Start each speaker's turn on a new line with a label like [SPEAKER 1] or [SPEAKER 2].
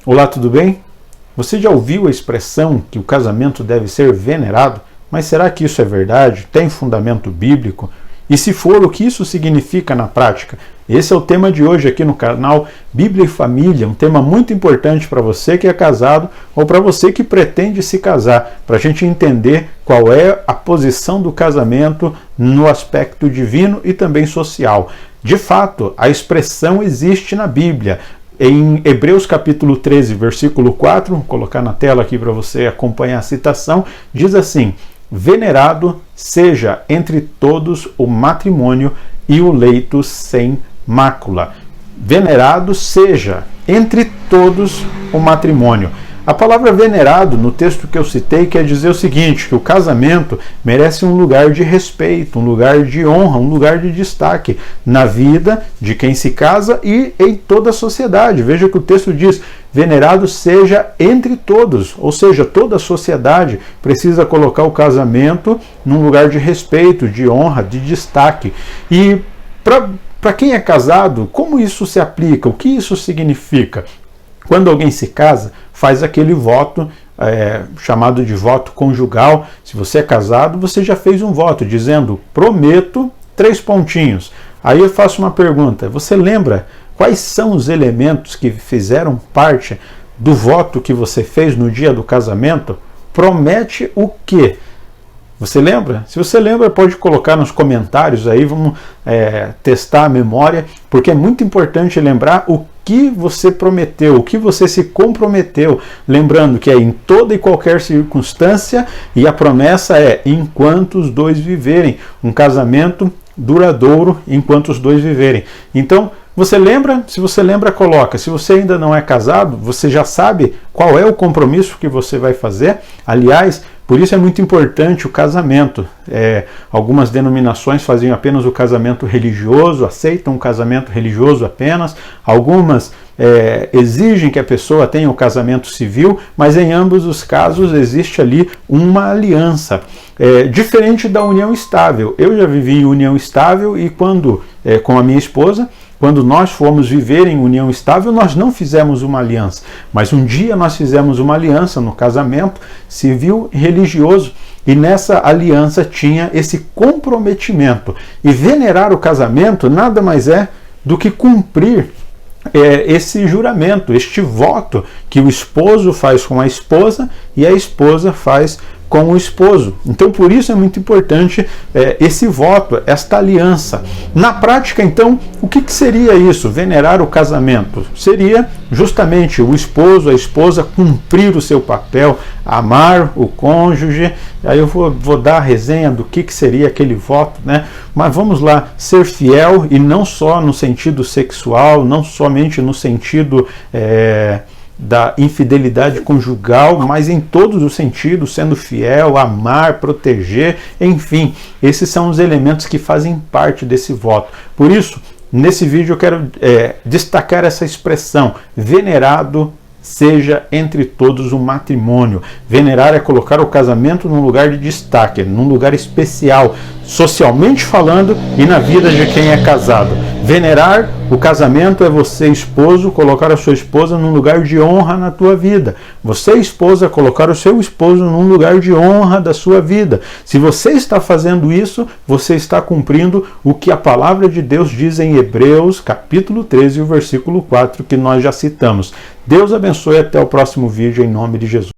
[SPEAKER 1] Olá, tudo bem? Você já ouviu a expressão que o casamento deve ser venerado? Mas será que isso é verdade? Tem fundamento bíblico? E se for, o que isso significa na prática? Esse é o tema de hoje aqui no canal Bíblia e Família, um tema muito importante para você que é casado ou para você que pretende se casar, para a gente entender qual é a posição do casamento no aspecto divino e também social. De fato, a expressão existe na Bíblia. Em Hebreus capítulo 13, versículo 4, vou colocar na tela aqui para você acompanhar a citação, diz assim: venerado seja entre todos o matrimônio e o leito sem mácula. Venerado seja entre todos o matrimônio. A palavra venerado, no texto que eu citei, quer dizer o seguinte, que o casamento merece um lugar de respeito, um lugar de honra, um lugar de destaque na vida de quem se casa e em toda a sociedade. Veja que o texto diz: venerado seja entre todos, ou seja, toda a sociedade precisa colocar o casamento num lugar de respeito, de honra, de destaque. E para quem é casado, como isso se aplica? O que isso significa? Quando alguém se casa, faz aquele voto chamado de voto conjugal. Se você é casado, você já fez um voto dizendo: prometo 3 pontinhos. Aí eu faço uma pergunta: você lembra quais são os elementos que fizeram parte do voto que você fez no dia do casamento? Promete o quê? Você lembra? Se você lembra, pode colocar nos comentários aí, vamos testar a memória, porque é muito importante lembrar o que você prometeu, o que você se comprometeu, lembrando que é em toda e qualquer circunstância, e a promessa é enquanto os dois viverem, um casamento duradouro enquanto os dois viverem. Então, você lembra? Se você lembra, coloca. Se você ainda não é casado, você já sabe qual é o compromisso que você vai fazer. Aliás, por isso é muito importante o casamento. Algumas denominações faziam apenas o casamento religioso, aceitam o casamento religioso apenas. Algumas exigem que a pessoa tenha o casamento civil, mas em ambos os casos existe ali uma aliança. Diferente da união estável. Eu já vivi em união estável e quando com a minha esposa, quando nós fomos viver em união estável, nós não fizemos uma aliança. Mas um dia nós fizemos uma aliança no casamento civil e religioso. E nessa aliança tinha esse comprometimento. E venerar o casamento nada mais é do que cumprir esse juramento, este voto que o esposo faz com a esposa e a esposa faz com o esposo. Então, por isso é muito importante esse voto, esta aliança. Na prática, então, o que seria isso? Venerar o casamento? Seria justamente o esposo, a esposa cumprir o seu papel, amar o cônjuge. Aí eu vou dar a resenha do que seria aquele voto, né? Mas vamos lá, ser fiel, e não só no sentido sexual, não somente no sentido da infidelidade conjugal, mas em todos os sentidos, sendo fiel, amar, proteger, enfim, esses são os elementos que fazem parte desse voto. Por isso, nesse vídeo eu quero destacar essa expressão: venerado seja entre todos o matrimônio. Venerar é colocar o casamento num lugar de destaque, num lugar especial, socialmente falando e na vida de quem é casado. Venerar o casamento é você, esposo, colocar a sua esposa num lugar de honra na tua vida. Você, esposa, colocar o seu esposo num lugar de honra da sua vida. Se você está fazendo isso, você está cumprindo o que a palavra de Deus diz em Hebreus, capítulo 13, o versículo 4, que nós já citamos. Deus abençoe, até o próximo vídeo, em nome de Jesus.